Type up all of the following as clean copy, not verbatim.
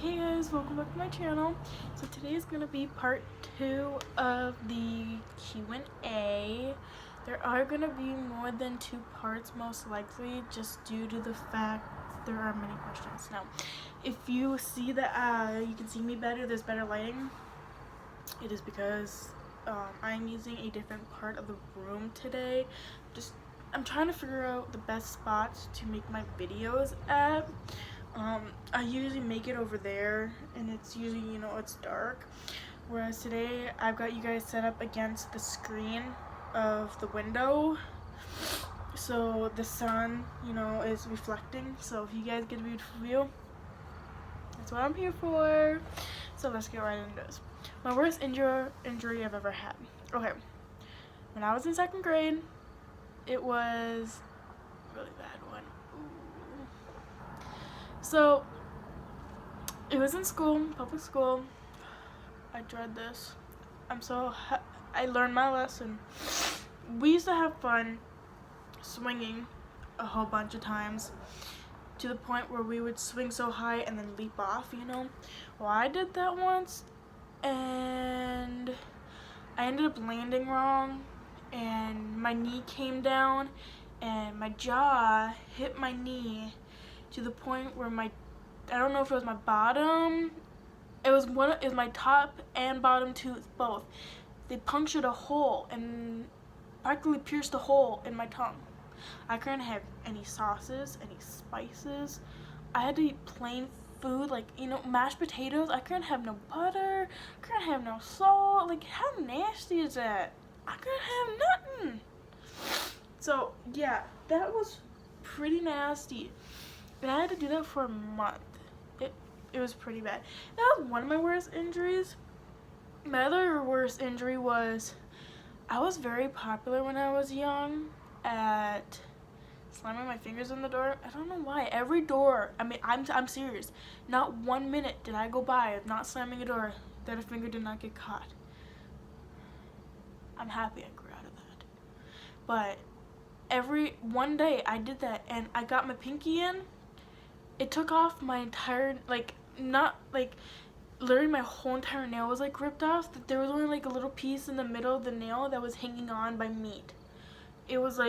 Hey guys, welcome back to my channel. So today is going to be part 2 of the Q&A. There are going to be more than 2 parts most likely, just due to the fact there are many questions. Now, if you see that you can see me better, there's better lighting, it is because I'm using a different part of the room today. I'm trying to figure out the best spots to make my videos at. I usually make it over there, and it's usually, it's dark. Whereas today, I've got you guys set up against the screen of the window. So the sun, is reflecting. So if you guys get a beautiful view, that's what I'm here for. So let's get right into this. My worst injury I've ever had. Okay. When I was in 2nd grade, it was a really bad one. So, it was in school, public school. I dread this. I learned my lesson. We used to have fun swinging a whole bunch of times, to the point where we would swing so high and then leap off, Well, I did that once, and I ended up landing wrong, and my knee came down, and my jaw hit my knee, to the point where I don't know if it was my bottom, it was my top and bottom tooth, both. They punctured a hole and practically pierced a hole in my tongue. I couldn't have any sauces, any spices. I had to eat plain food, like, mashed potatoes. I couldn't have no butter, couldn't have no salt. Like, how nasty is that? I couldn't have nothing. So, yeah, that was pretty nasty. And I had to do that for a month. It was pretty bad. That was one of my worst injuries. My other worst injury was, I was very popular when I was young at slamming my fingers in the door. I don't know why. Every door, I'm serious. Not 1 minute did I go by of not slamming a door that a finger did not get caught. I'm happy I grew out of that. But one day I did that, and I got my pinky in. It took off my entire, literally my whole entire nail was ripped off. There was only a little piece in the middle of the nail that was hanging on by meat. It was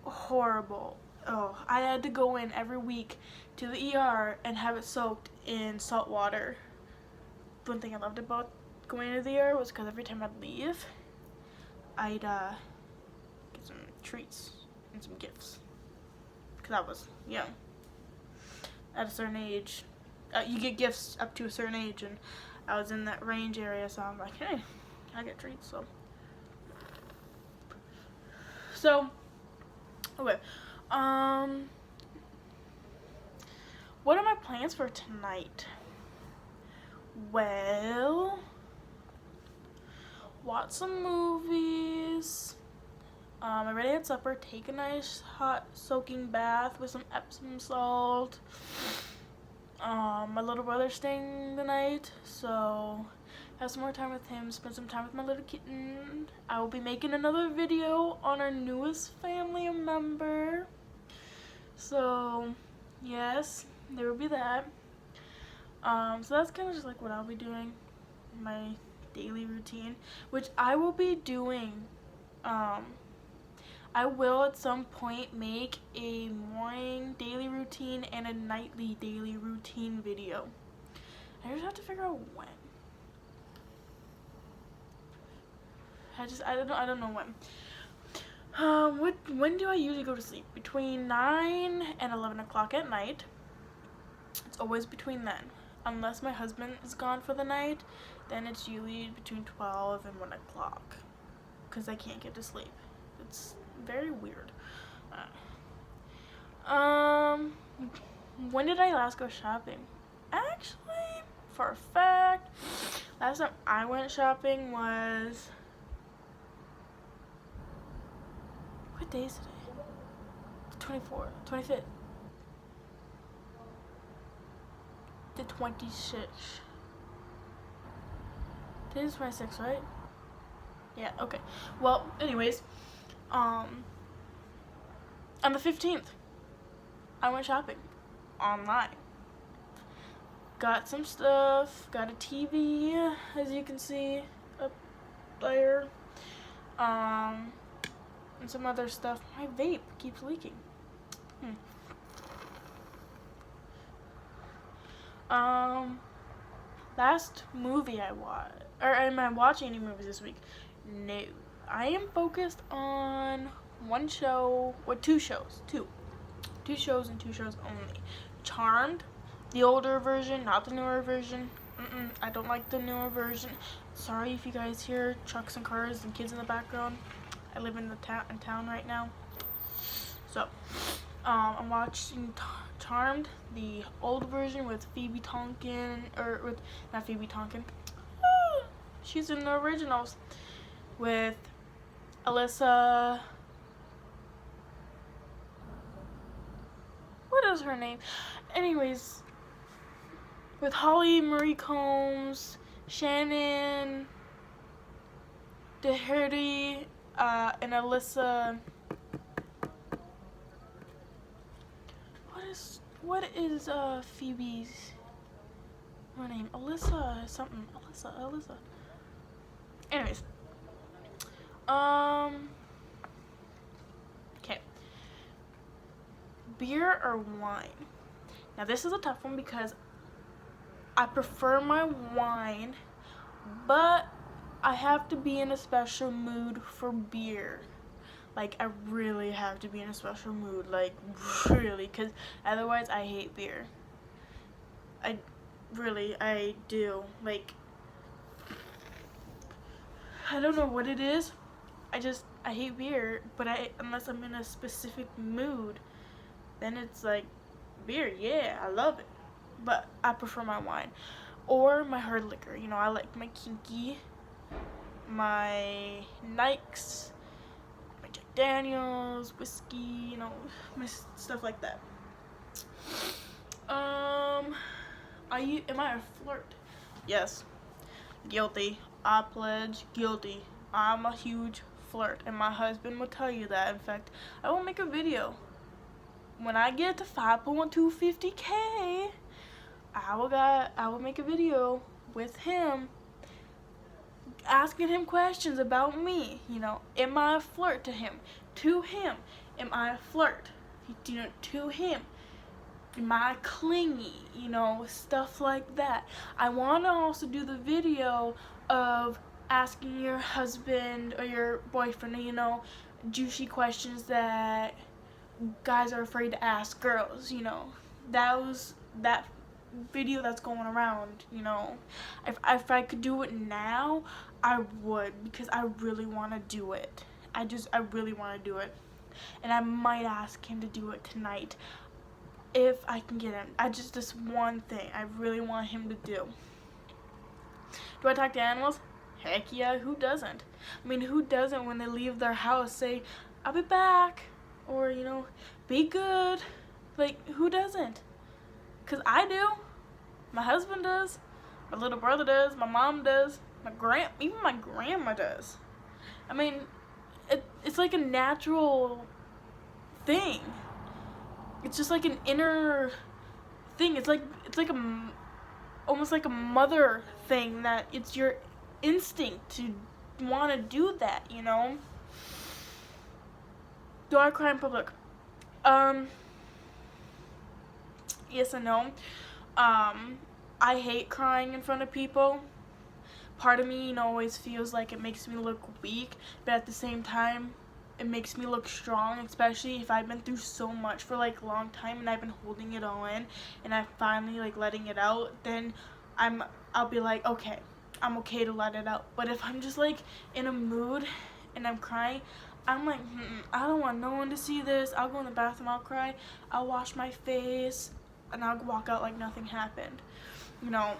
horrible. Oh, I had to go in every week to the ER and have it soaked in salt water. One thing I loved about going to the ER was because every time I'd leave, I'd get some treats and some gifts, because I was young. At a certain age, you get gifts up to a certain age, and I was in that range area, so I'm like, hey, I get treats. So okay, what are my plans for tonight? Well, watch some movies. I already had supper. Take a nice hot soaking bath with some Epsom salt. My little brother's staying the night, so have some more time with him. Spend some time with my little kitten. I will be making another video on our newest family member. So yes, there will be that. So that's kind of just what I'll be doing, my daily routine, which I will be doing. I will at some point make a morning daily routine and a nightly daily routine video. I just have to figure out when. I don't know when. When do I usually go to sleep? Between 9 and 11 o'clock at night. It's always between then. Unless my husband is gone for the night, then it's usually between 12 and 1 o'clock. Because I can't get to sleep. It's very weird. When did I last go shopping? Actually, for a fact, last time I went shopping was, what day is today? 24th, 25th. The 26th. Today's 26th, right? Yeah, okay. Well, anyways, on the 15th, I went shopping online. got some stuff. Got a TV, as you can see up there. And some other stuff. My vape keeps leaking. Last movie I watched, or am I watching any movies this week? No. I am focused on one show, or two shows. Two shows and two shows only. Charmed, the older version, not the newer version. I don't like the newer version. Sorry if you guys hear trucks and cars and kids in the background. I live in town right now. So, I'm watching Charmed, the old version with Phoebe Tonkin, or with, not Phoebe Tonkin. She's in the originals with Alyssa. What is her name? Anyways, with Holly Marie Combs, Shannon Doherty, and Alyssa. What is Phoebe's her name? Alyssa something. Alyssa. Anyways. Okay. Beer or wine? Now this is a tough one because I prefer my wine, but I have to be in a special mood for beer. Like, I really have to be in a special mood, like, really, because otherwise I hate beer. I do. Like, I don't know what it is. I hate beer, but unless I'm in a specific mood, then it's like, beer, yeah, I love it. But I prefer my wine. Or my hard liquor. You know, I like my Kinky, my Nikes, my Jack Daniels, whiskey, you know, my stuff like that. Am I a flirt? Yes. Guilty. I pledge guilty. I'm a huge flirt, and my husband will tell you that. In fact, I will make a video. When I get to 5.250K, I will make a video with him, asking him questions about me. You know, am I a flirt to him? To him, am I a flirt? You know, to him, am I clingy? You know, stuff like that. I want to also do the video of asking your husband or your boyfriend, you know, juicy questions that guys are afraid to ask girls. You know, that video that's going around. You know, if I could do it now, I would, because I really want to do it. I really want to do it, and I might ask him to do it tonight if I can get him. This one thing I really want him to do. Do I talk to animals? Heck yeah, who doesn't? I mean, who doesn't when they leave their house say, I'll be back, or, you know, be good? Like, who doesn't? Because I do. My husband does. My little brother does. My mom does. Even my grandma does. I mean, it's like a natural thing. It's just like an inner thing. It's like almost like a mother thing, that it's your instinct to want to do that, you know? Do I cry in public? Yes and no. I hate crying in front of people. Part of me, you know, always feels like it makes me look weak, but at the same time, it makes me look strong, especially if I've been through so much for like a long time and I've been holding it all in, and I'm finally like letting it out. Then I'll be like, okay, I'm okay to let it out. But if I'm just like in a mood and I'm crying, I'm like, I don't want no one to see this. I'll go in the bathroom, I'll cry, I'll wash my face, and I'll walk out like nothing happened. You know,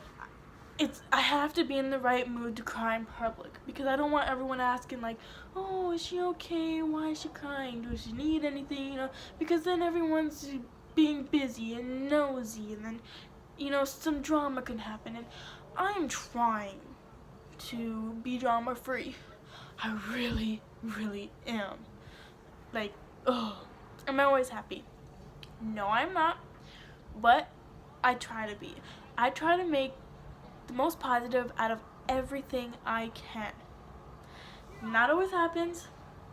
I have to be in the right mood to cry in public, because I don't want everyone asking like, oh, is she okay? Why is she crying? Does she need anything? You know, because then everyone's being busy and nosy, and then, you know, some drama can happen. And I'm trying to be drama free. I really, really am. Like, am I always happy? No, I'm not. But I try to be. I try to make the most positive out of everything I can. Not always happens,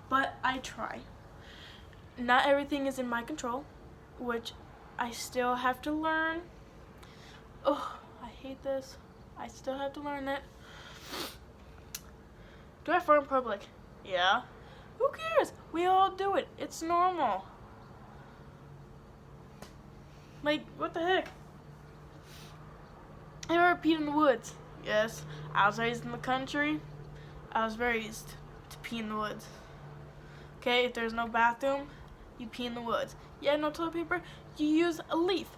but I try. Not everything is in my control, which I still have to learn. Oh, I hate this. I still have to learn it. Do I fart in public? Yeah. Who cares? We all do it. It's normal. Like, what the heck? Have you ever peed in the woods? Yes. I was raised in the country. I was raised to pee in the woods. Okay, if there's no bathroom, you pee in the woods. Yeah, no toilet paper, you use a leaf.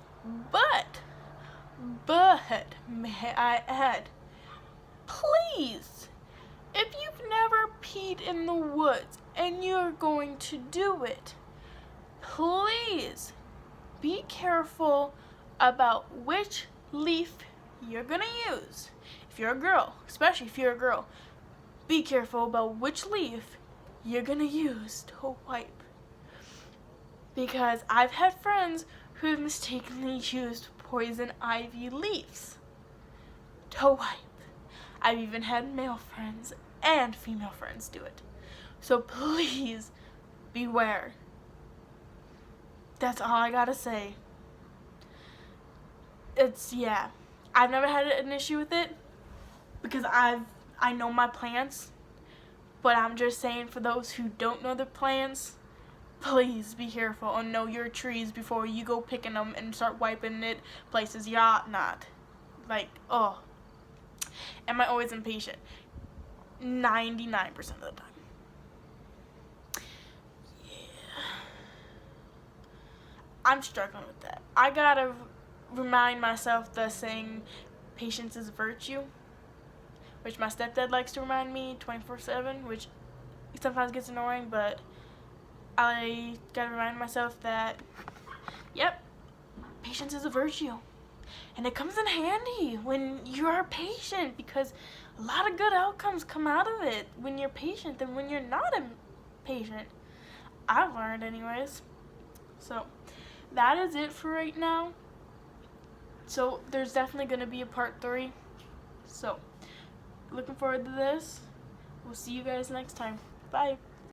But, may I add, please, if you've never peed in the woods and you're going to do it, please be careful about which leaf you're gonna use. If you're a girl, especially if you're a girl, be careful about which leaf you're gonna use to wipe. Because I've had friends who have mistakenly used poison ivy leaves to wipe. I've even had male friends and female friends do it. So please beware. That's all I gotta say. Yeah. I've never had an issue with it because I know my plants. But I'm just saying, for those who don't know their plants, please be careful and know your trees before you go picking them and start wiping it places you ought not. Like, oh. Am I always impatient? 99% of the time. Yeah. I'm struggling with that. I gotta remind myself the saying, patience is a virtue, which my stepdad likes to remind me 24/7, which sometimes gets annoying, but I gotta remind myself that, yep, patience is a virtue. And it comes in handy when you are patient, because a lot of good outcomes come out of it when you're patient than when you're not impatient. I've learned anyways. So that is it for right now. So there's definitely going to be a part 3. So looking forward to this. We'll see you guys next time. Bye.